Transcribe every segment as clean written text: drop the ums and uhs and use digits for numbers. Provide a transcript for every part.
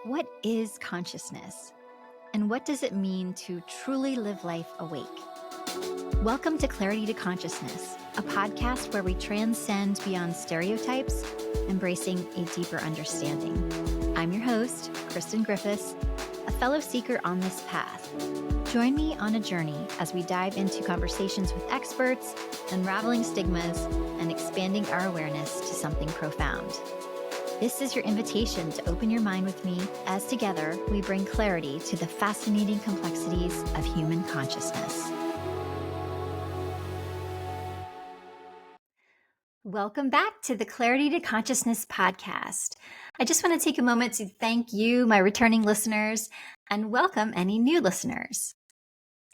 What is consciousness? And what does it mean to truly live life awake? Welcome to Clarity to Consciousness, a podcast where we transcend beyond stereotypes, embracing a deeper understanding. I'm your host, Kristen Griffiths, a fellow seeker on this path. Join me on a journey as we dive into conversations with experts, unraveling stigmas, and expanding our awareness to something profound. This is your invitation to open your mind with me as together we bring clarity to the fascinating complexities of human consciousness. Welcome back to the Clarity to Consciousness podcast. I just want to take a moment to thank you, my returning listeners, and welcome any new listeners.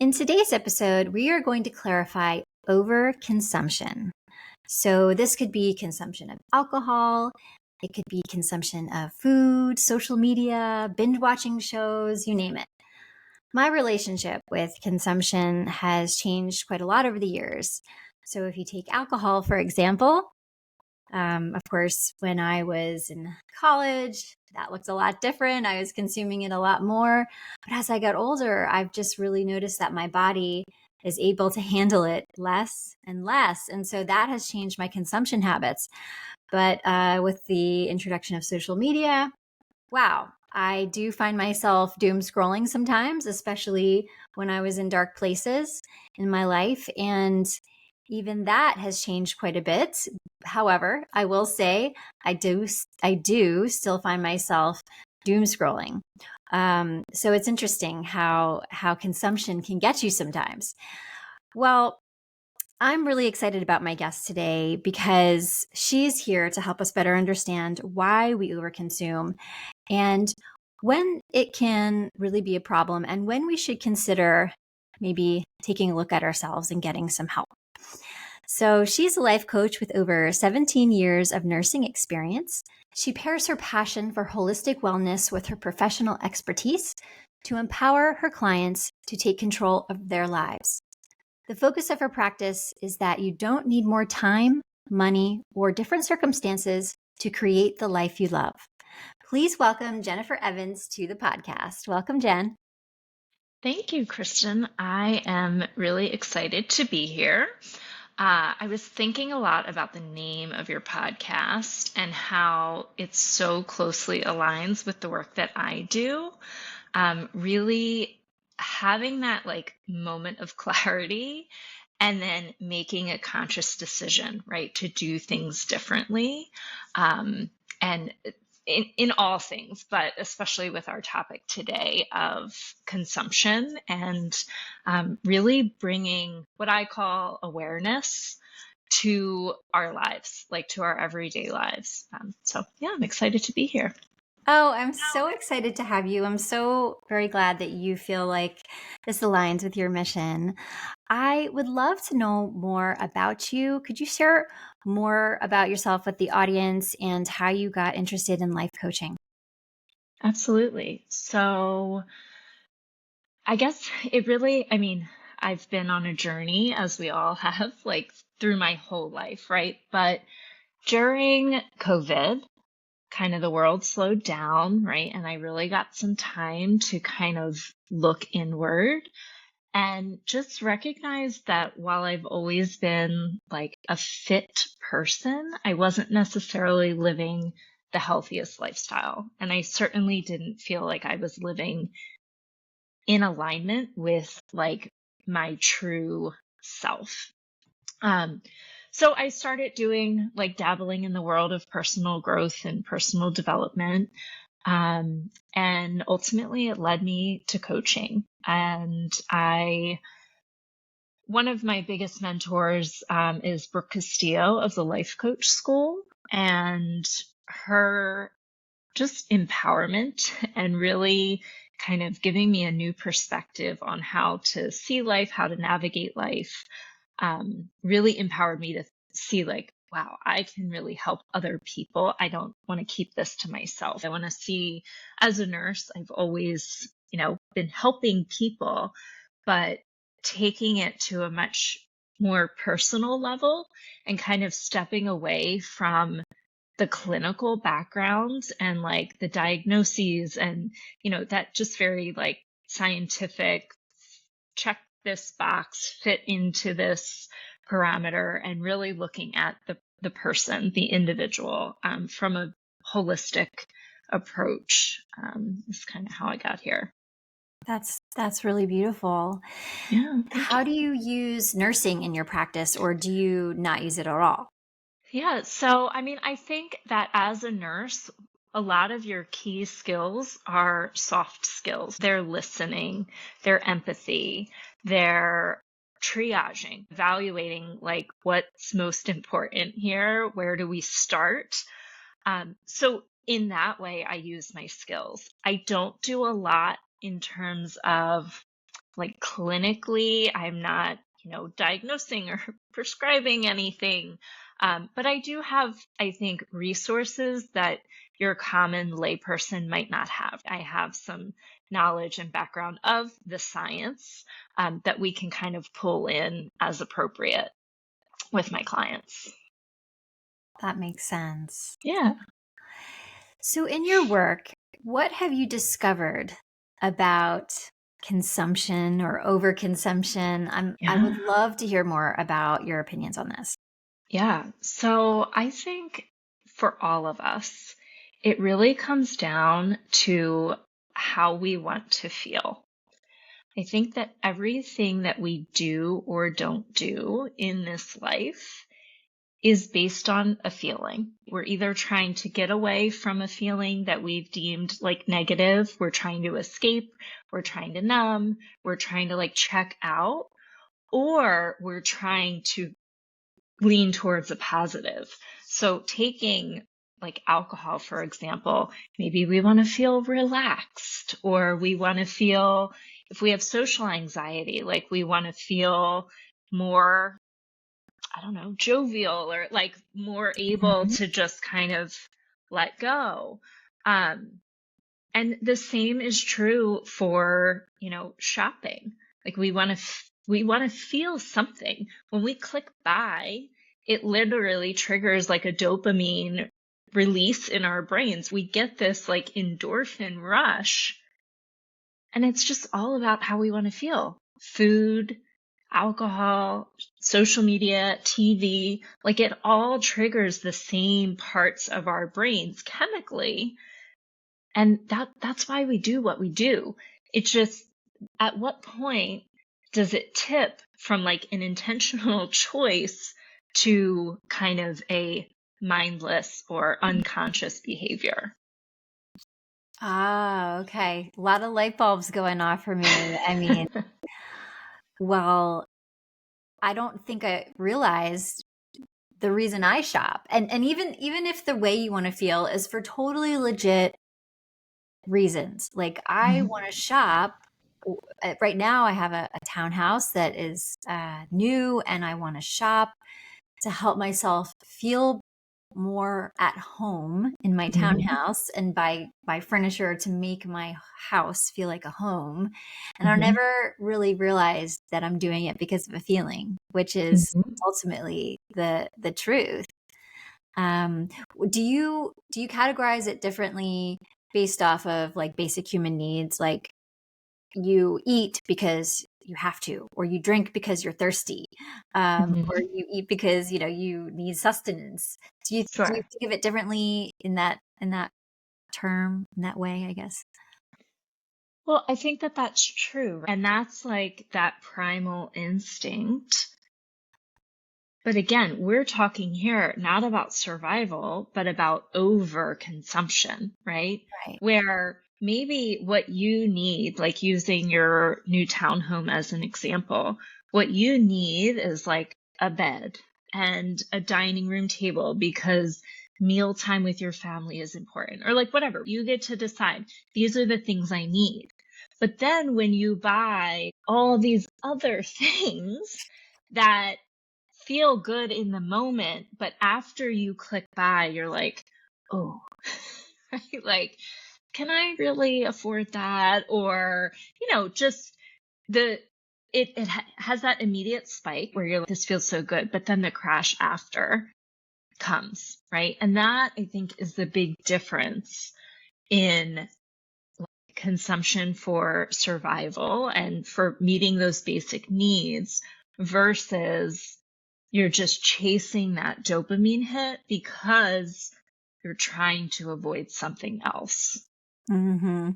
In today's episode, we are going to clarify overconsumption. So this could be consumption of alcohol. It could be consumption of food, social media, binge watching shows, you name it. My relationship with consumption has changed quite a lot over the years. So if you take alcohol, for example, of course, when I was in college, that looked a lot different. I was consuming it a lot more. But as I got older, I've just really noticed that my body is able to handle it less and less. And so that has changed my consumption habits. But with the introduction of social media, wow, I do find myself doom scrolling sometimes, especially when I was in dark places in my life. And even that has changed quite a bit. However, I will say I do still find myself doom scrolling. So it's interesting how consumption can get you sometimes. Well, I'm really excited about my guest today because she's here to help us better understand why we overconsume and when it can really be a problem and when we should consider maybe taking a look at ourselves and getting some help. So she's a life coach with over 17 years of nursing experience. She pairs her passion for holistic wellness with her professional expertise to empower her clients to take control of their lives. The focus of her practice is that you don't need more time, money, or different circumstances to create the life you love. Please welcome Jennifer Evans to the podcast. Welcome, Jen. Thank you, Kristen. I am really excited to be here. I was thinking a lot about the name of your podcast and how it so closely aligns with the work that I do. Really having that moment of clarity and then making a conscious decision, right, to do things differently. And in all things, but especially with our topic today of consumption and really bringing what I call awareness to our lives, like to our everyday lives. So yeah, I'm excited to be here. Oh, I'm so excited to have you. I'm so very glad that you feel like this aligns with your mission. I would love to know more about you. Could you share more about yourself with the audience and how you got interested in life coaching? Absolutely. So I guess I've been on a journey, as we all have, like through my whole life, right? But during COVID, kind of the world slowed down, right? And I really got some time to kind of look inward and just recognize that while I've always been like a fit person, I wasn't necessarily living the healthiest lifestyle. And I certainly didn't feel like I was living in alignment with like my true self. So I started doing dabbling in the world of personal growth and personal development. And ultimately it led me to coaching. And one of my biggest mentors is Brooke Castillo of the Life Coach School, and her just empowerment and really kind of giving me a new perspective on how to see life, how to navigate life, really empowered me to see wow, I can really help other people. I don't want to keep this to myself. I want to see, as a nurse, I've always, been helping people, but taking it to a much more personal level and kind of stepping away from the clinical background and like the diagnoses and, that just very like scientific, check this box, fit into this parameter, and really looking at the person, the individual, from a holistic approach, is kind of how I got here. That's really beautiful. Yeah, thank you. How do you use nursing in your practice, or do you not use it at all? Yeah, so I mean, I think that as a nurse, a lot of your key skills are soft skills. They're listening, they're empathy, they're triaging, evaluating like what's most important here, where do we start? So in that way, I use my skills. I don't do a lot in terms of like clinically, I'm not, diagnosing or prescribing anything. But I do have, I think, resources that your common layperson might not have. I have some knowledge and background of the science, that we can kind of pull in as appropriate with my clients. That makes sense. Yeah. So, in your work, what have you discovered about consumption or overconsumption? I would Yeah. love to hear more about your opinions on this. Yeah. So I think for all of us, it really comes down to how we want to feel. I think that everything that we do or don't do in this life is based on a feeling. We're either trying to get away from a feeling that we've deemed like negative, we're trying to escape, we're trying to numb, we're trying to like check out, or we're trying to lean towards a positive. So taking like alcohol, for example, maybe we want to feel relaxed, or we want to feel, if we have social anxiety, like we want to feel more, I don't know, jovial, or like more able Mhm. to just kind of let go. And the same is true for, shopping. Like we want to feel something. When we click buy, it literally triggers like a dopamine release in our brains. We get this like endorphin rush, and it's just all about how we want to feel. Food, alcohol, social media, TV, like it all triggers the same parts of our brains chemically, and that's why we do what we do. It's just, at what point does it tip from like an intentional choice to kind of a mindless or unconscious behavior? Ah, okay. A lot of light bulbs going off for me. I mean, well, I don't think I realized the reason I shop. And even if the way you want to feel is for totally legit reasons. Like I Mhm. want to shop. Right now, I have a townhouse that is new, and I want to shop to help myself feel more at home in my Mhm. townhouse, and by furniture to make my house feel like a home. And I Mhm. never really realized that I'm doing it because of a feeling, which is Mhm. ultimately the truth. Um, do you categorize it differently based off of like basic human needs, like you eat because you have to, or you drink because you're thirsty, or Mhm. you eat because you need sustenance? Do you Sure. think of it differently in that term, in that way, I guess? Well, I think that that's true. And that's like that primal instinct. But again, we're talking here not about survival, but about overconsumption, right? Right. Where maybe what you need, like using your new townhome as an example, what you need is like a bed and a dining room table because mealtime with your family is important, or like whatever. You get to decide, these are the things I need. But then when you buy all these other things that feel good in the moment, but after you click buy, you're like, oh, right? Like, can I really afford that? Or, just the, has that immediate spike where you're like, this feels so good, but then the crash after. comes, right? And that, I think, is the big difference in consumption for survival and for meeting those basic needs versus you're just chasing that dopamine hit because you're trying to avoid something else. Mm-hmm.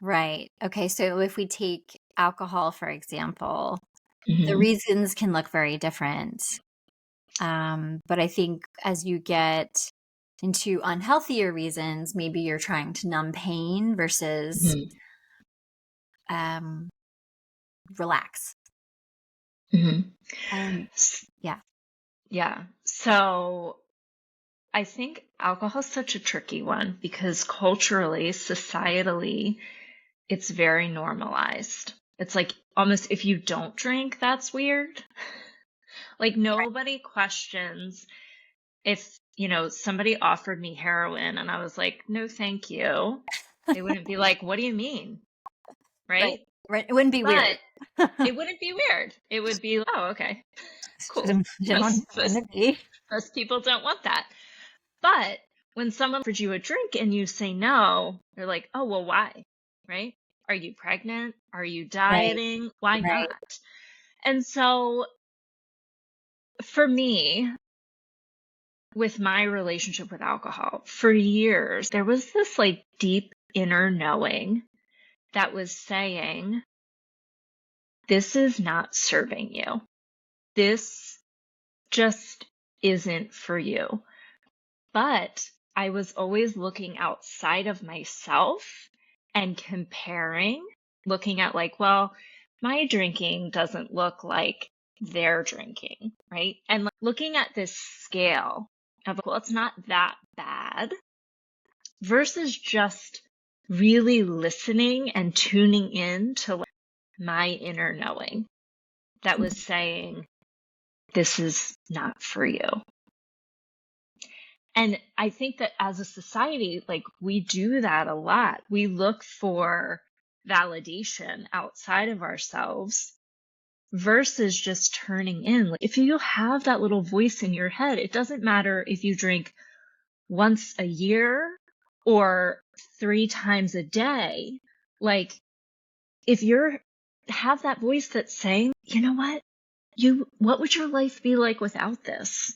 Right. Okay. So if we take alcohol, for example, the reasons can look very different. But I think as you get into unhealthier reasons, maybe you're trying to numb pain versus um, relax. Mm-hmm. And yeah. Yeah. So I think alcohol is such a tricky one because culturally, societally, it's very normalized. It's like almost if you don't drink, that's weird. Like nobody questions if, somebody offered me heroin and I was like, no, thank you. They wouldn't be like, what do you mean? Right. Right? Right. It wouldn't be weird. But it wouldn't be weird. It would be, oh, okay, cool. Shouldn't it be? Most people don't want that. But when someone offers you a drink and you say no, they're like, oh, well, why? Right? Are you pregnant? Are you Right. dieting? Why Right. not? And so for me, with my relationship with alcohol, for years, there was this like deep inner knowing that was saying, this is not serving you. This just isn't for you. But I was always looking outside of myself and comparing, looking at like, well, my drinking doesn't look like their drinking, right? And like, looking at this scale of, well, it's not that bad versus just really listening and tuning in to like, my inner knowing that was saying, this is not for you. And I think that as a society, like we do that a lot. We look for validation outside of ourselves versus just turning in. Like, if you have that little voice in your head, it doesn't matter if you drink once a year or 3 times a day. Like if you're have that voice that's saying, you know what would your life be like without this?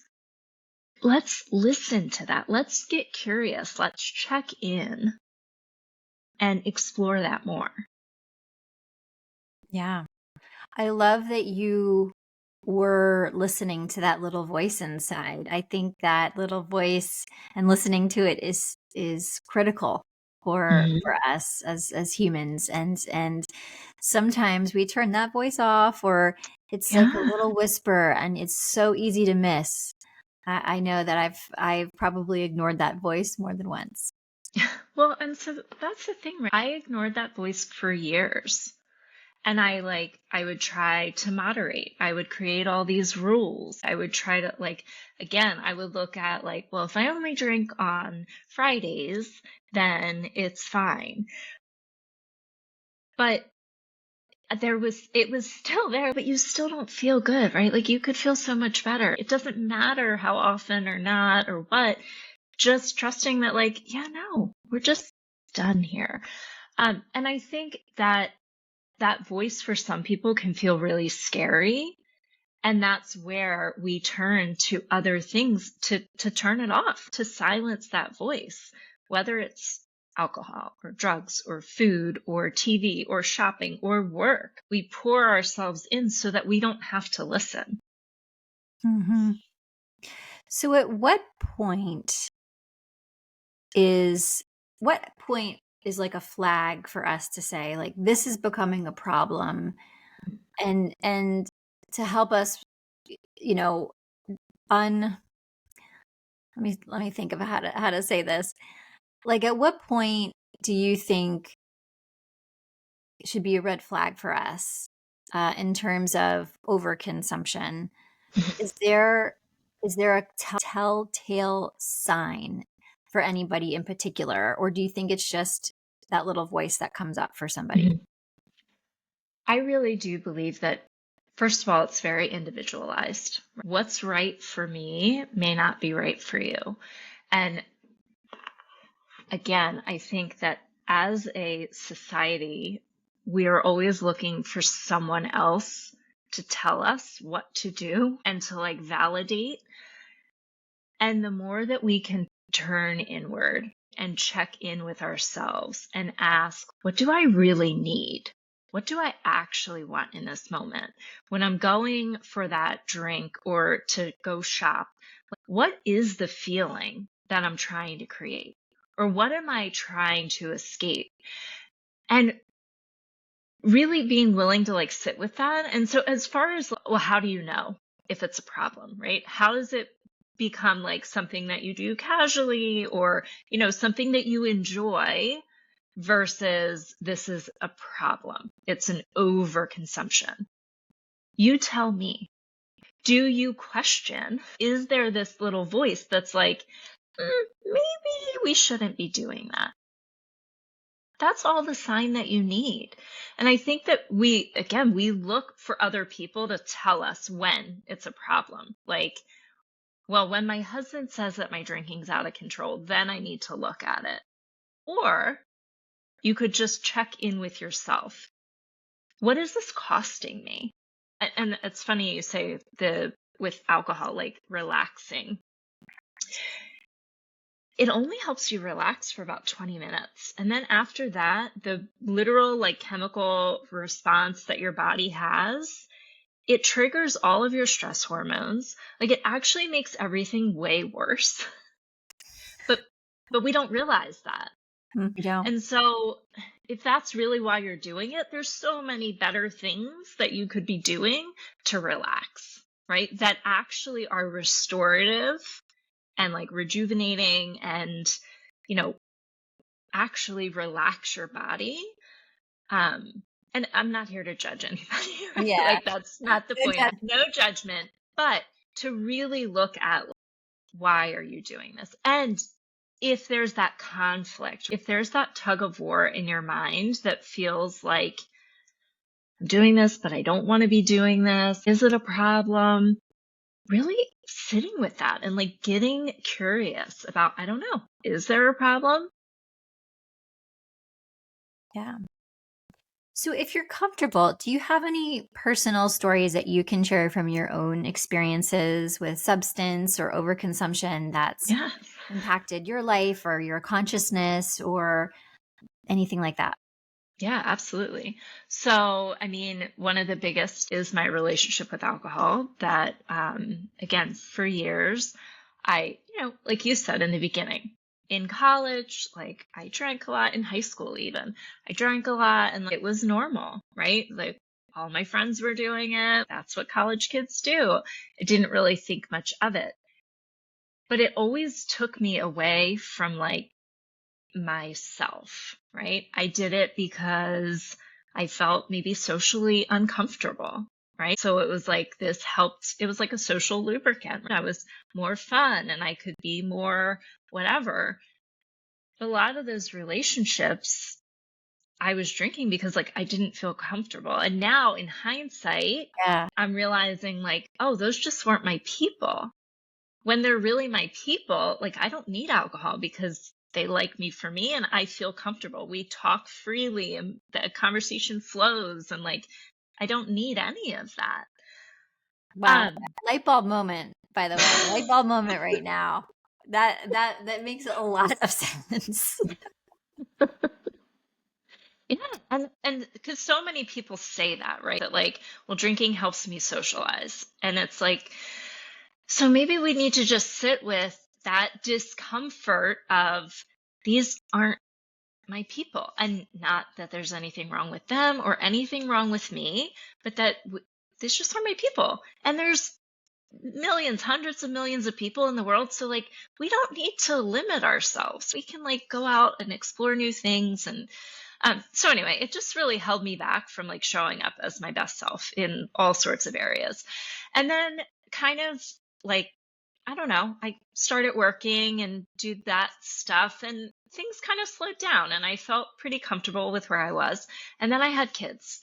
Let's listen to that. Let's get curious. Let's check in and explore that more. Yeah. I love that you were listening to that little voice inside. I think that little voice and listening to it is critical for us as humans. And sometimes we turn that voice off, or it's like a Yeah. little whisper and it's so easy to miss. I know that I've probably ignored that voice more than once. Well, and so that's the thing, right? I ignored that voice for years. And I would try to moderate. I would create all these rules. I would try to again, I would look at like, well, if I only drink on Fridays, then it's fine. But it was still there, but you still don't feel good, right? Like you could feel so much better. It doesn't matter how often or not or what, just trusting that like, yeah, no, we're just done here. And I think that voice for some people can feel really scary. And that's where we turn to other things to turn it off, to silence that voice, whether it's alcohol or drugs or food or TV or shopping or work. We pour ourselves in so that we don't have to listen. Mm-hmm. So at what point is like a flag for us to say like this is becoming a problem, and to help us, you know, let me think of how to say this. Like at what point do you think it should be a red flag for us in terms of overconsumption? Is there a telltale sign for anybody in particular, or do you think it's just that little voice that comes up for somebody? I really do believe that First of all, it's very individualized. What's right for me may not be right for you. And again, I think that as a society, we are always looking for someone else to tell us what to do and to like validate. And the more that we can turn inward and check in with ourselves and ask, what do I really need? What do I actually want in this moment? When I'm going for that drink or to go shop, what is the feeling that I'm trying to create? Or what am I trying to escape? And really being willing to like sit with that. And so as far as, well, how do you know if it's a problem, right? How does it become like something that you do casually or, something that you enjoy versus this is a problem? It's an overconsumption. You tell me. Do you question? Is there this little voice that's like, maybe we shouldn't be doing that? That's all the sign that you need. And I think that we look for other people to tell us when it's a problem. Like, well, when my husband says that my drinking's out of control, then I need to look at it. Or you could just check in with yourself. What is this costing me? And it's funny you say with alcohol, like relaxing. It only helps you relax for about 20 minutes. And then after that, the literal like chemical response that your body has, it triggers all of your stress hormones. Like it actually makes everything way worse. But we don't realize that. You don't. And so if that's really why you're doing it, there's so many better things that you could be doing to relax, right? That actually are restorative and like rejuvenating and, actually relax your body. And I'm not here to judge anybody, right? Yeah. Like that's not the point. No judgment, but to really look at why are you doing this? And if there's that conflict, if there's that tug of war in your mind that feels like I'm doing this, but I don't want to be doing this. Is it a problem? Really sitting with that and like getting curious about, I don't know, is there a problem? Yeah. So if you're comfortable, do you have any personal stories that you can share from your own experiences with substance or overconsumption that's impacted your life or your consciousness or anything like that? Yeah, absolutely. So, I mean, one of the biggest is my relationship with alcohol that, again, for years, like you said in the beginning, in college, like I drank a lot in high school, even I drank a lot and it was normal, right? Like all my friends were doing it. That's what college kids do. I didn't really think much of it, but it always took me away from like myself, right? I did it because I felt maybe socially uncomfortable, right? So it was like this helped, it was like a social lubricant. I was more fun and I could be more whatever. But a lot of those relationships, I was drinking because like I didn't feel comfortable. And now in hindsight, I'm realizing like, oh, those just weren't my people. When they're really my people, like I don't need alcohol because they like me for me and I feel comfortable. We talk freely and the conversation flows and like I don't need any of that. Wow. Light bulb moment, by the way. Light bulb moment right now. That makes a lot of sense. Yeah, and because so many people say that, right? That like, well, drinking helps me socialize. And it's like, so maybe we need to just sit with that discomfort of these aren't my people. And not that there's anything wrong with them or anything wrong with me, but that these just aren't my people. And there's millions, hundreds of millions of people in the world. So like, we don't need to limit ourselves. We can like go out and explore new things. And so anyway, it just really held me back from like showing up as my best self in all sorts of areas. And then kind of like, I don't know, I started working and do that stuff and things kind of slowed down and I felt pretty comfortable with where I was. And then I had kids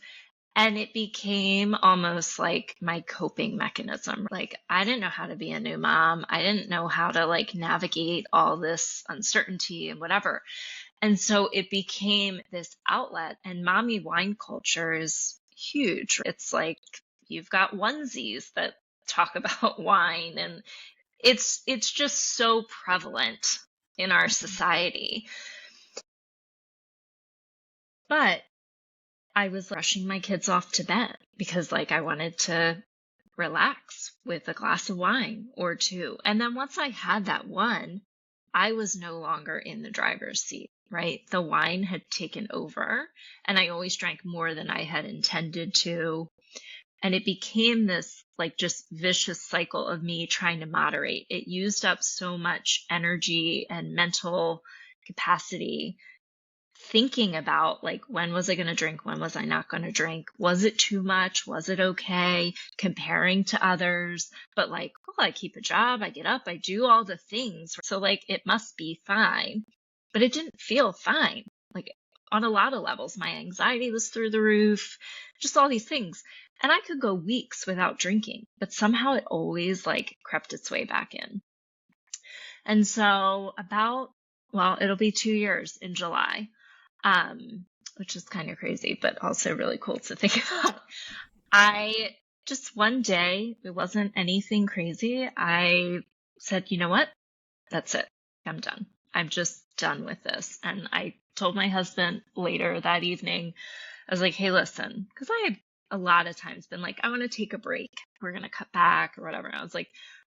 And it became almost like my coping mechanism. Like, I didn't know how to be a new mom. I didn't know how to like navigate all this uncertainty and whatever. And so it became this outlet, and mommy wine culture is huge. It's like you've got onesies that talk about wine, and it's just so prevalent in our society. But I was rushing my kids off to bed because like I wanted to relax with a glass of wine or two. And then once I had that one, I was no longer in the driver's seat, right? The wine had taken over, and I always drank more than I had intended to. And it became this like just vicious cycle of me trying to moderate. It used up so much energy and mental capacity thinking about like, when was I going to drink? When was I not going to drink? Was it too much? Was it okay? Comparing to others, but like, well, I keep a job, I get up, I do all the things. So like, it must be fine, but it didn't feel fine. Like on a lot of levels, my anxiety was through the roof, just all these things. And I could go weeks without drinking, but somehow it always like crept its way back in. And so well, it'll be 2 years in July, which is kind of crazy, but also really cool to think about. I just one day, it wasn't anything crazy. I said, you know what? That's it. I'm done. I'm just done with this. And I told my husband later that evening, I was like, hey, listen, because I had a lot of times been like, I want to take a break. We're going to cut back or whatever. And I was like,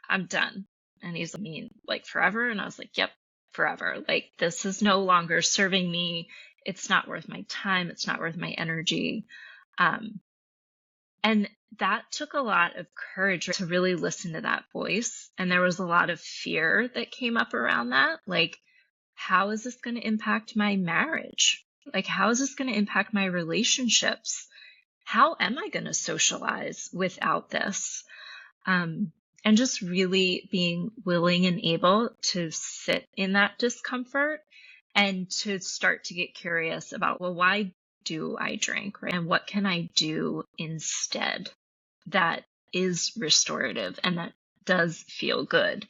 I'm done. And he's like, mean, like forever? And I was like, yep, forever. Like, this is no longer serving me. It's not worth my time. It's not worth my energy. And that took a lot of courage to really listen to that voice. And there was a lot of fear that came up around that. Like, how is this going to impact my marriage? Like, how is this going to impact my relationships? How am I going to socialize without this? And just really being willing and able to sit in that discomfort and to start to get curious about, well, why do I drink, right? And what can I do instead that is restorative and that does feel good?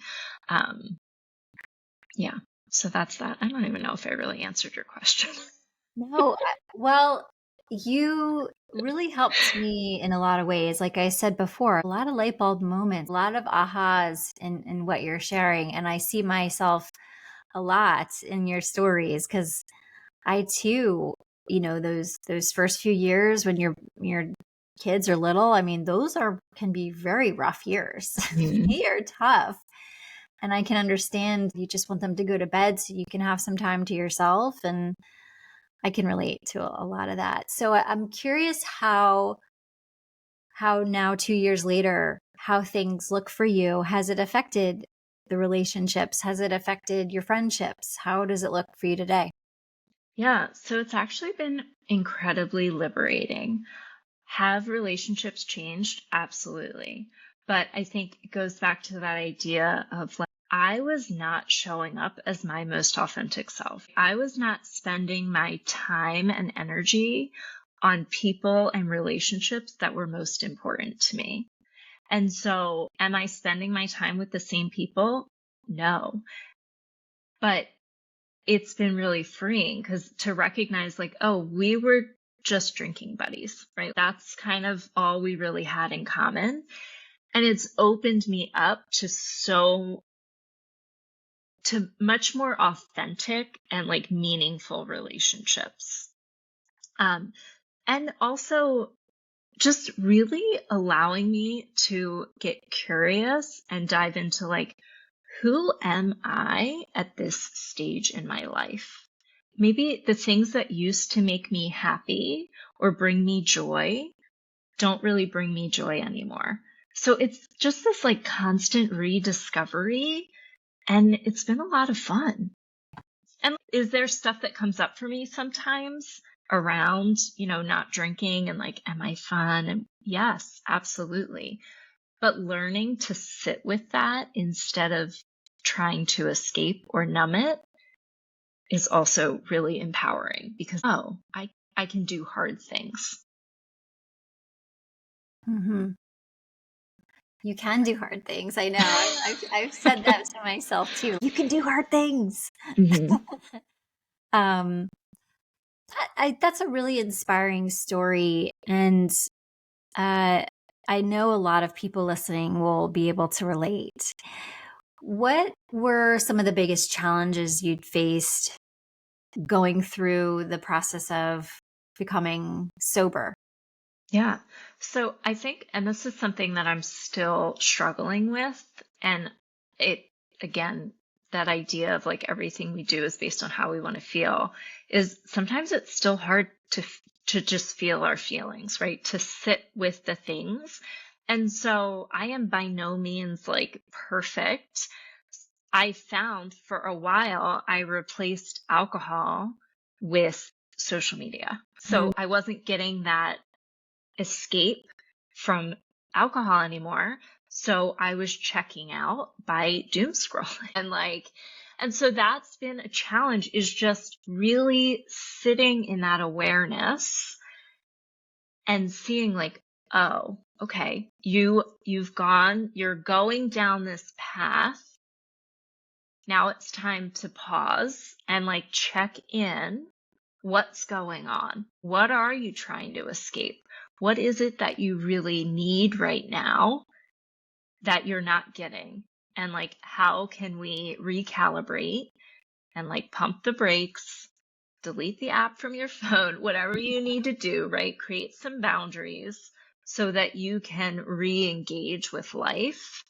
Yeah. So that's that. I don't even know if I really answered your question. No, well, you really helped me in a lot of ways. Like I said before, a lot of light bulb moments, a lot of ahas in what you're sharing. And I see myself a lot in your stories because I too, those first few years when your kids are little, I mean, those can be very rough years. Mhm. They are tough. And I can understand you just want them to go to bed so you can have some time to yourself. And I can relate to a lot of that. So I'm curious how now 2 years later, how things look for you. Has it affected the relationships? Has it affected your friendships? How does it look for you today? Yeah. So it's actually been incredibly liberating. Have relationships changed? Absolutely. But I think it goes back to that idea of like, I was not showing up as my most authentic self. I was not spending my time and energy on people and relationships that were most important to me. And so, am I spending my time with the same people? No. But it's been really freeing because to recognize like, oh, we were just drinking buddies, right? That's kind of all we really had in common. And it's opened me up to much more authentic and like meaningful relationships. And also just really allowing me to get curious and dive into like, who am I at this stage in my life? Maybe the things that used to make me happy or bring me joy don't really bring me joy anymore. So it's just this like constant rediscovery, and it's been a lot of fun. And is there stuff that comes up for me sometimes around, not drinking and like, am I fun? And yes, absolutely. But learning to sit with that instead of trying to escape or numb it is also really empowering because, oh, I can do hard things. Mm-hmm. You can do hard things. I know. I've said that to myself too. You can do hard things. Mm-hmm. um, that's a really inspiring story, and I know a lot of people listening will be able to relate. What were some of the biggest challenges you'd faced going through the process of becoming sober? Yeah. So I think, and this is something that I'm still struggling with, and it, again, that idea of like everything we do is based on how we want to feel, is sometimes it's still hard to just feel our feelings, right? To sit with the things. And so I am by no means like perfect. I found for a while I replaced alcohol with social media. So I wasn't getting that escape from alcohol anymore. So I was checking out by doom scrolling and so that's been a challenge, is just really sitting in that awareness and seeing like, oh, okay, you're going down this path. Now it's time to pause and like check in. What's going on? What are you trying to escape? What is it that you really need right now that you're not getting? And like, how can we recalibrate and like pump the brakes, delete the app from your phone, whatever you need to do, right? Create some boundaries so that you can re-engage with life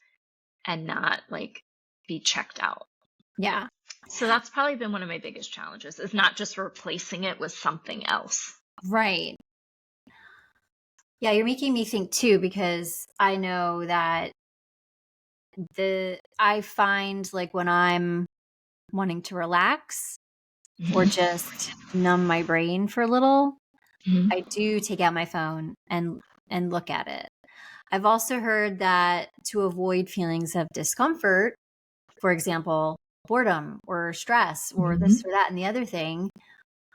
and not like be checked out. Yeah. So that's probably been one of my biggest challenges, is not just replacing it with something else. Right. Yeah, you're making me think too, because I know that I find like when I'm wanting to relax or just numb my brain for a little, Mhm. I do take out my phone and look at it. I've also heard that to avoid feelings of discomfort, for example, boredom or stress or this Mhm. or that and the other thing,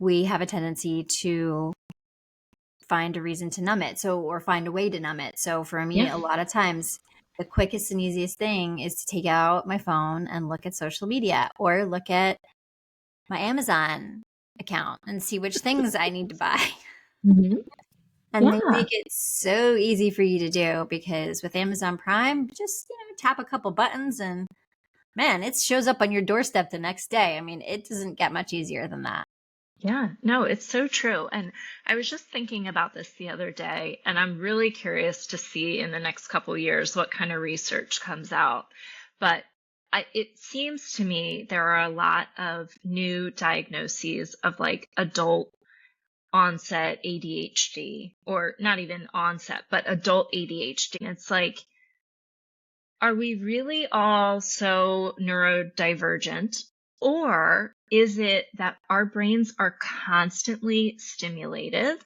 we have a tendency to find a reason to numb it. So, or find a way to numb it. So for me, Yeah. a lot of times the quickest and easiest thing is to take out my phone and look at social media or look at my Amazon account and see which things I need to buy. Mhm. And they Yeah. make it so easy for you to do because with Amazon Prime, just tap a couple buttons and man, it shows up on your doorstep the next day. I mean, it doesn't get much easier than that. Yeah. No, it's so true. And I was just thinking about this the other day, and I'm really curious to see in the next couple years what kind of research comes out. But it seems to me there are a lot of new diagnoses of like adult onset ADHD, or not even onset, but adult ADHD. It's like, are we really all so neurodivergent? Or is it that our brains are constantly stimulated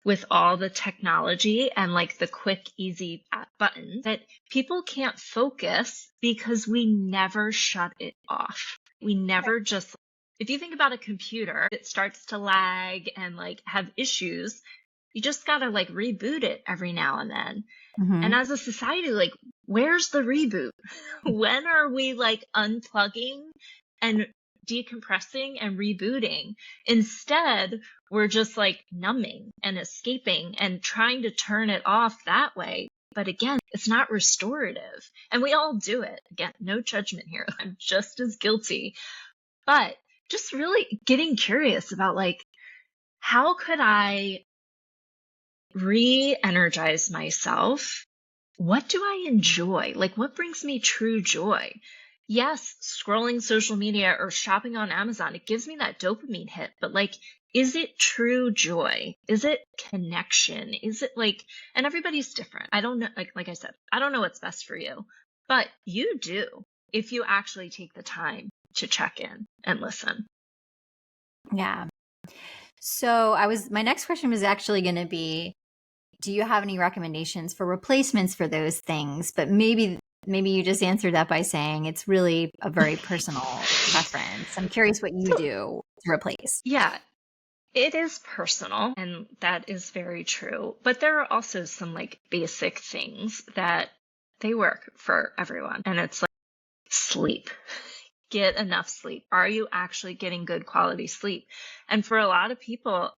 with all the technology and like the quick, easy buttons, that people can't focus because we never shut it off? We never just, if you think about a computer, it starts to lag and like have issues. You just got to like reboot it every now and then. And Mm-hmm. as a society, like, where's the reboot? When are we like unplugging and decompressing and rebooting? Instead, we're just like numbing and escaping and trying to turn it off that way. But again, it's not restorative. And we all do it. Again, no judgment here. I'm just as guilty. But just really getting curious about like, how could I re-energize myself? What do I enjoy? Like, what brings me true joy? Yes, scrolling social media or shopping on Amazon, it gives me that dopamine hit, but like, is it true joy? Is it connection? Is it like, and everybody's different. I don't know, like I said, I don't know what's best for you, but you do if you actually take the time to check in and listen. Yeah. So my next question was actually going to be, do you have any recommendations for replacements for those things? But maybe you just answered that by saying it's really a very personal preference. I'm curious what you So, do to replace. yeah, It is personal, and that is very true. But there are also some like basic things that they work for everyone. And it's like sleep. Get enough sleep. Are you actually getting good quality sleep? And for a lot of people,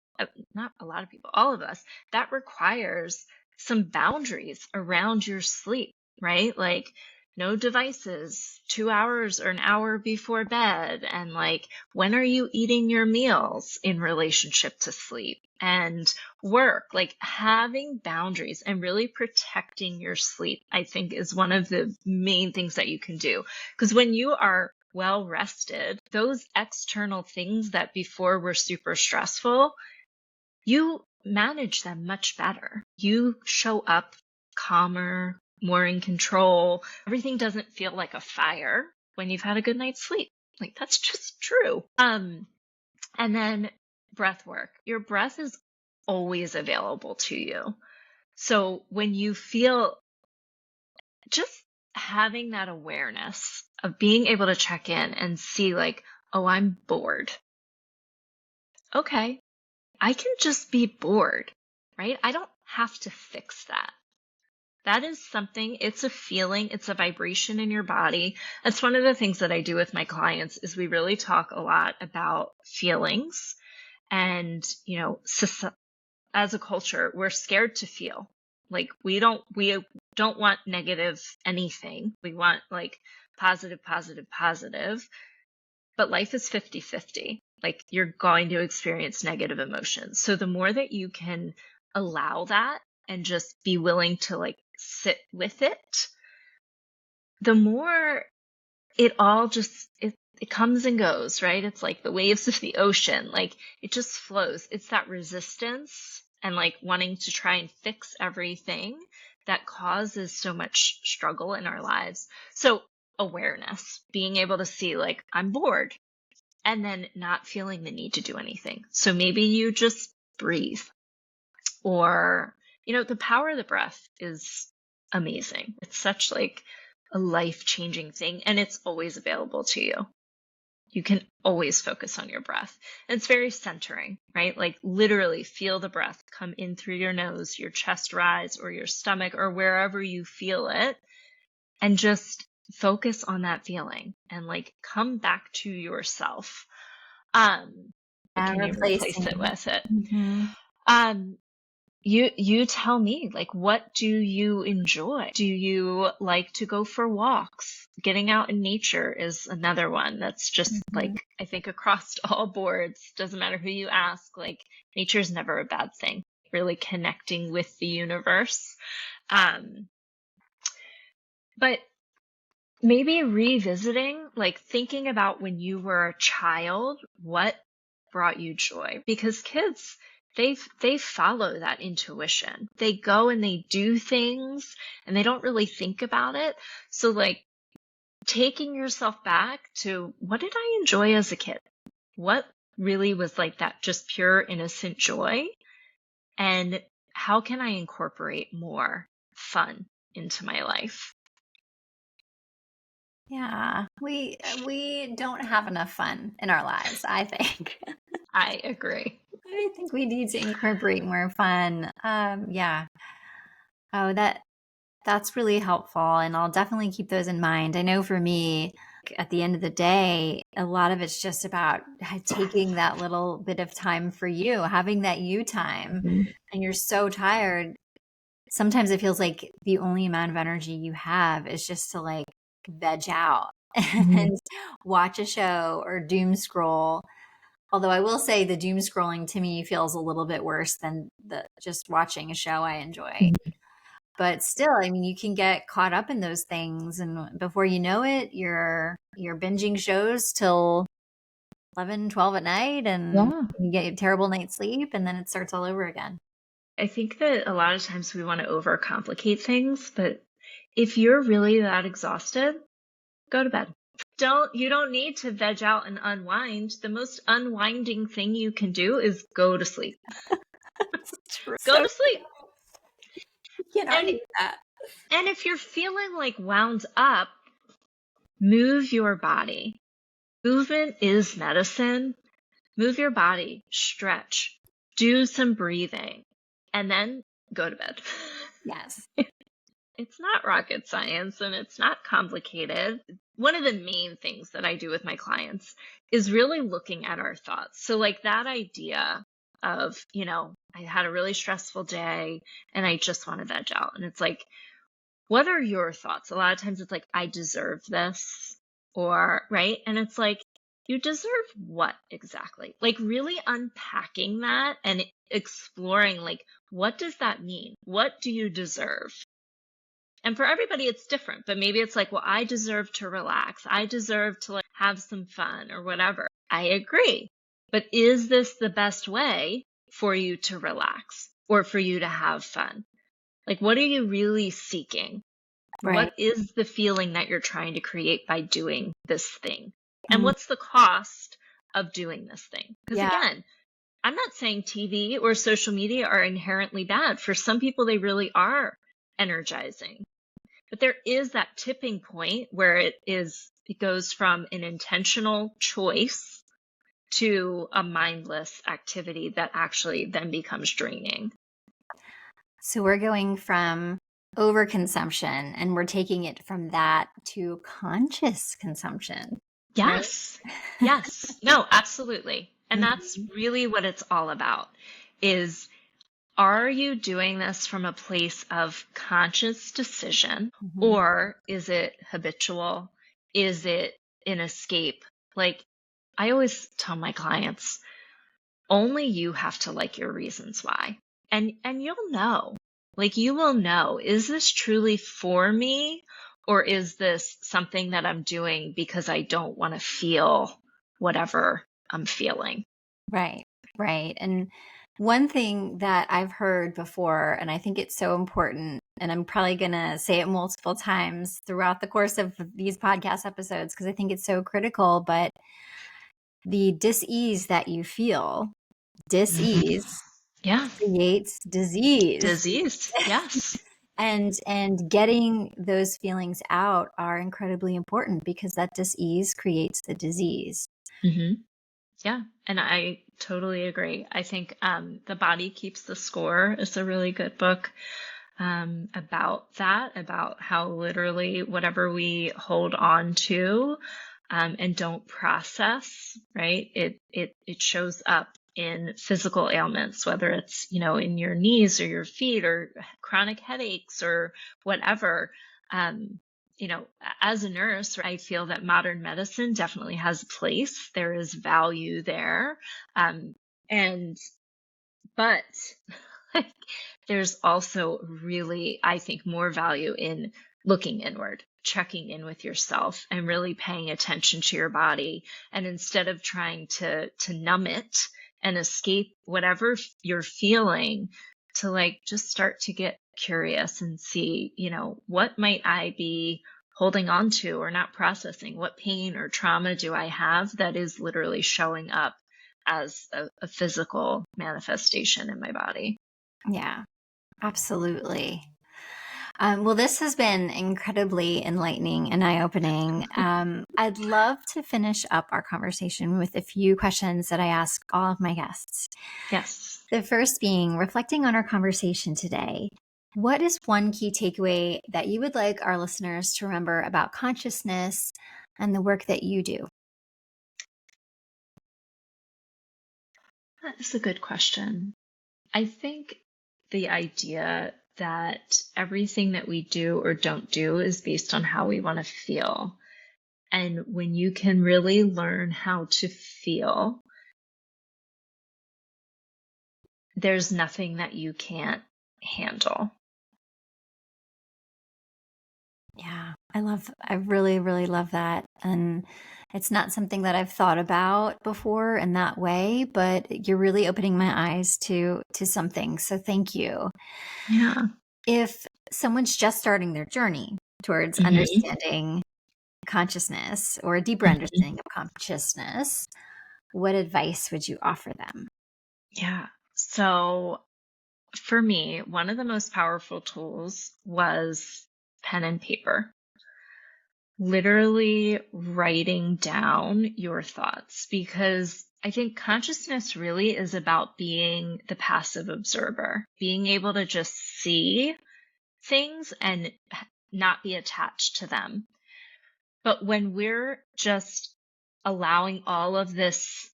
not a lot of people, all of us, that requires some boundaries around your sleep, right? Like no devices 2 hours or an hour before bed. And like, when are you eating your meals in relationship to sleep and work? Like having boundaries and really protecting your sleep, I think is one of the main things that you can do. Because when you are well rested, those external things that before were super stressful, you manage them much better. You show up calmer, more in control. Everything doesn't feel like a fire when you've had a good night's sleep. Like that's just true. And then breath work. Your breath is always available to you. So when you feel just having that awareness of being able to check in and see like, oh, I'm bored. Okay, I can just be bored, right? I don't have to fix that. That is something, it's a feeling, it's a vibration in your body. That's one of the things that I do with my clients is we really talk a lot about feelings. And, as a culture, we're scared to feel. Like we don't want negative anything. We want like positive, positive, positive. But life is 50-50. Like you're going to experience negative emotions. So the more that you can allow that and just be willing to like sit with it, the more it all just, it comes and goes, right? It's like the waves of the ocean. Like it just flows. It's that resistance and like wanting to try and fix everything that causes so much struggle in our lives. So awareness, being able to see like, I'm bored, and then not feeling the need to do anything. So maybe you just breathe, or, the power of the breath is amazing. It's such like a life-changing thing, and it's always available to you. You can always focus on your breath. And it's very centering, right? Like literally feel the breath come in through your nose, your chest rise, or your stomach, or wherever you feel it, and just focus on that feeling and like come back to yourself. What can you replace it with it? Mm-hmm. You tell me, like, what do you enjoy? Do you like to go for walks? Getting out in nature is another one that's just like, I think across all boards, doesn't matter who you ask, like nature is never a bad thing. Really connecting with the universe. But maybe revisiting, like thinking about when you were a child, what brought you joy? Because kids, they follow that intuition. They go and they do things and they don't really think about it. So like taking yourself back to what did I enjoy as a kid? What really was like that just pure innocent joy? And how can I incorporate more fun into my life? Yeah, we don't have enough fun in our lives, I think. I agree. I think we need to incorporate more fun. Yeah. Oh, that's really helpful, and I'll definitely keep those in mind. I know for me, at the end of the day, a lot of it's just about taking that little bit of time for you, having that you time, and you're so tired. Sometimes it feels like the only amount of energy you have is just to like veg out and watch a show or doom scroll. Although I will say the doom scrolling to me feels a little bit worse than the just watching a show I enjoy. But still, I mean, you can get caught up in those things, and before you know it, you're binging shows till 11, 12 at night, and Yeah. you get a terrible night's sleep, and then it starts all over again. I think that a lot of times we want to overcomplicate things, but if you're really that exhausted, go to bed. You don't need to veg out and unwind. The most unwinding thing you can do is go to sleep. Go to sleep. You can't argue with that. And if you're feeling like wound up, move your body. Movement is medicine. Move your body, stretch, do some breathing, and then go to bed. Yes. It's not rocket science and it's not complicated. One of the main things that I do with my clients is really looking at our thoughts. So, like that idea of, I had a really stressful day and I just want to veg out. And it's like, what are your thoughts? A lot of times it's like, I deserve this, or, right? And it's like, you deserve what exactly? Like, really unpacking that and exploring, like, what does that mean? What do you deserve? And for everybody, it's different, but maybe it's like, well, I deserve to relax. I deserve to like have some fun or whatever. I agree. But is this the best way for you to relax or for you to have fun? Like, what are you really seeking? Right. What is the feeling that you're trying to create by doing this thing? And Mm, what's the cost of doing this thing? Because yeah. again, I'm not saying TV or social media are inherently bad. For some people, they really are energizing. But there is that tipping point where it goes from an intentional choice to a mindless activity that actually then becomes draining. So we're going from overconsumption and we're taking it from that to conscious consumption, right? Yes. Yes. No, absolutely. And that's Mhm. really what it's all about is, are you doing this from a place of conscious decision, Mhm. or is it habitual? Is it an escape? Like, I always tell my clients, only you have to like your reasons why. And you'll know. Like, you will know, is this truly for me, or is this something that I'm doing because I don't want to feel whatever I'm feeling? Right, right. And one thing that I've heard before, and I think it's so important, and I'm probably going to say it multiple times throughout the course of these podcast episodes because I think it's so critical, but the dis-ease that you feel, Mhm. dis-ease Yeah. creates disease. Disease. Yes. And getting those feelings out are incredibly important because that dis-ease creates the disease. hmm Yeah, and I totally agree. I think The Body Keeps the Score is a really good book about that, about how literally whatever we hold on to and don't process, right? It shows up in physical ailments, whether it's, in your knees or your feet or chronic headaches or whatever. Um, as a nurse, I feel that modern medicine definitely has a place. There is value there. Um, and but like, there's also really, I think, more value in looking inward, checking in with yourself, and really paying attention to your body. And instead of trying to numb it and escape whatever you're feeling, to like just start to get curious and see, what might I be holding on to or not processing? What pain or trauma do I have that is literally showing up as a physical manifestation in my body? Yeah, absolutely. Well, this has been incredibly enlightening and eye-opening. I'd love to finish up our conversation with a few questions that I ask all of my guests. Yes. The first being, reflecting on our conversation today, what is one key takeaway that you would like our listeners to remember about consciousness and the work that you do? That's a good question. I think the idea that everything that we do or don't do is based on how we want to feel. And when you can really learn how to feel, there's nothing that you can't handle. Yeah, I really, really love that. And it's not something that I've thought about before in that way, but you're really opening my eyes to something. So thank you. Yeah. If someone's just starting their journey towards hmm understanding consciousness or a deeper hmm understanding of consciousness, what advice would you offer them? Yeah. So for me, one of the most powerful tools was pen and paper. Literally writing down your thoughts, because I think consciousness really is about being the passive observer, being able to just see things and not be attached to them. But when we're just allowing all of this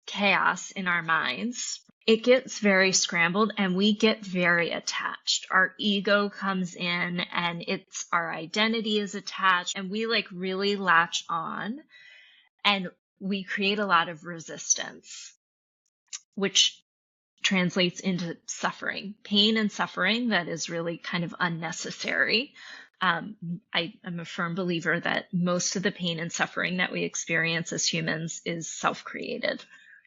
chaos in our minds, it gets very scrambled and we get very attached. Our ego comes in and it's our identity is attached and we like really latch on and we create a lot of resistance, which translates into suffering, pain and suffering that is really kind of unnecessary. I am a firm believer that most of the pain and suffering that we experience as humans is self-created.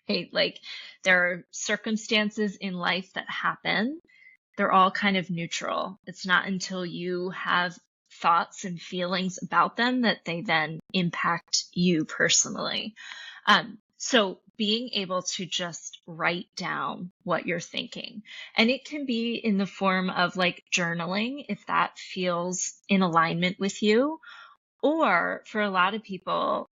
Right? Like there are circumstances in life that happen. They're all kind of neutral. It's not until you have thoughts and feelings about them that they then impact you personally. So being able to just write down what you're thinking, and it can be in the form of like journaling, if that feels in alignment with you, or for a lot of people,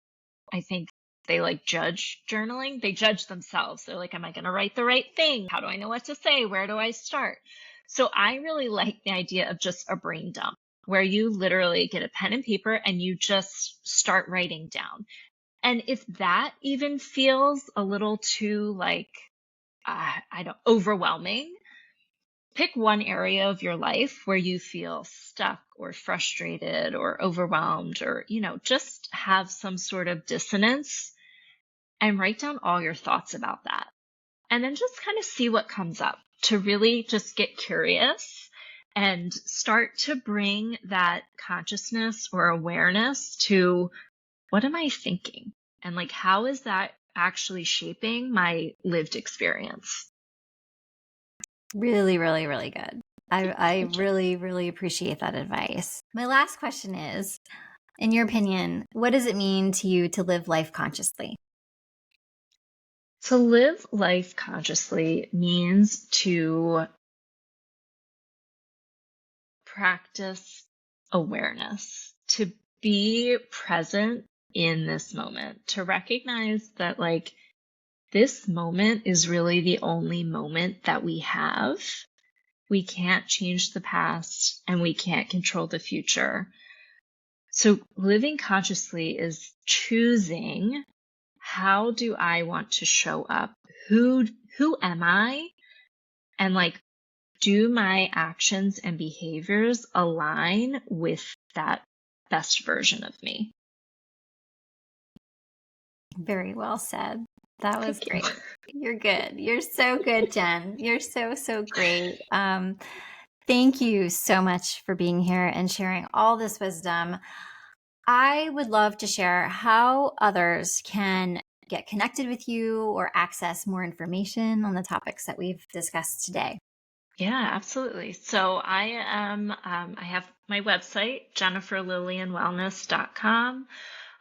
I think they like judge journaling. They judge themselves. They're like, am I going to write the right thing? How do I know what to say? Where do I start? So I really like the idea of just a brain dump where you literally get a pen and paper and you just start writing down. And if that even feels a little too like, overwhelming, pick one area of your life where you feel stuck or frustrated or overwhelmed or, just have some sort of dissonance and write down all your thoughts about that. And then just kind of see what comes up to really just get curious and start to bring that consciousness or awareness to what am I thinking? And like, how is that actually shaping my lived experience? Really, really, really good. I Thank you. really, really appreciate that advice. My last question is, in your opinion, what does it mean to you to live life consciously? To live life consciously means to practice awareness, to be present in this moment, to recognize that like this moment is really the only moment that we have. We can't change the past and we can't control the future. So living consciously is choosing, how do I want to show up? Who am I? And like, do my actions and behaviors align with that best version of me? Very well said. That was Thank you. great. You're good. You're so good, Jen. You're so, so great. Thank you so much for being here and sharing all this wisdom. I would love to share how others can get connected with you or access more information on the topics that we've discussed today. Yeah, absolutely. So I have my website, jenniferlillianwellness.com.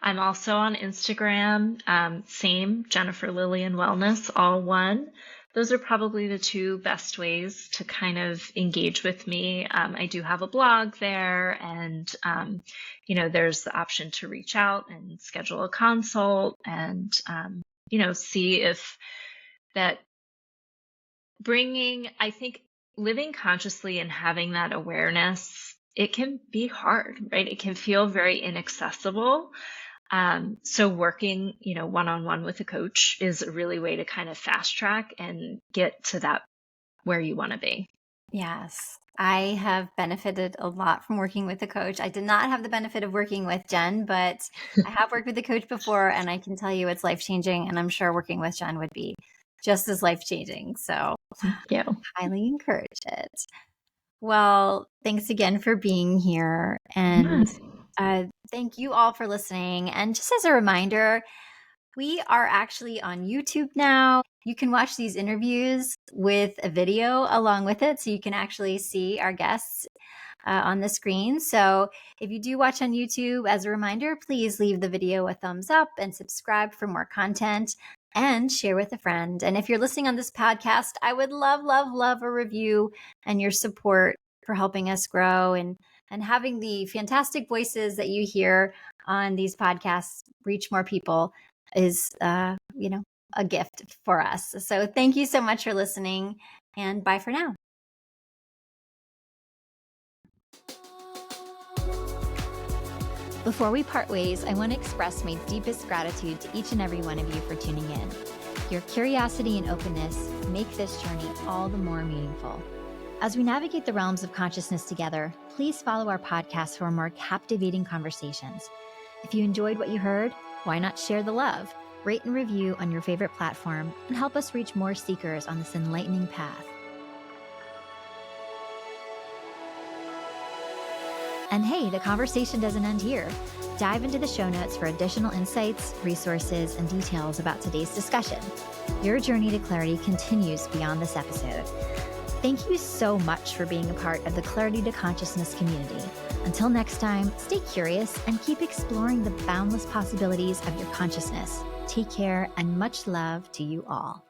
I'm also on Instagram, same, Jennifer Lillian Wellness, all one. Those are probably the two best ways to kind of engage with me. I do have a blog there, and there's the option to reach out and schedule a consult, and see if that I think living consciously and having that awareness, it can be hard, right? It can feel very inaccessible. So working, one-on-one with a coach is a really way to kind of fast track and get to that where you want to be. Yes, I have benefited a lot from working with a coach. I did not have the benefit of working with Jen, but I have worked with a coach before, and I can tell you it's life-changing, and I'm sure working with Jen would be just as life-changing. So Yeah. highly encourage it. Well, thanks again for being here. And thank you all for listening. And just as a reminder, we are actually on YouTube now. You can watch these interviews with a video along with it, so you can actually see our guests on the screen. So if you do watch on YouTube, as a reminder, please leave the video a thumbs up and subscribe for more content and share with a friend. And if you're listening on this podcast, I would love, love, love a review and your support for helping us grow and having the fantastic voices that you hear on these podcasts reach more people is, a gift for us. So thank you so much for listening, and bye for now. Before we part ways, I want to express my deepest gratitude to each and every one of you for tuning in. Your curiosity and openness make this journey all the more meaningful. As we navigate the realms of consciousness together, please follow our podcast for more captivating conversations. If you enjoyed what you heard, why not share the love, rate and review on your favorite platform, and help us reach more seekers on this enlightening path. And hey, the conversation doesn't end here. Dive into the show notes for additional insights, resources, and details about today's discussion. Your journey to clarity continues beyond this episode. Thank you so much for being a part of the Clarity to Consciousness community. Until next time, stay curious and keep exploring the boundless possibilities of your consciousness. Take care and much love to you all.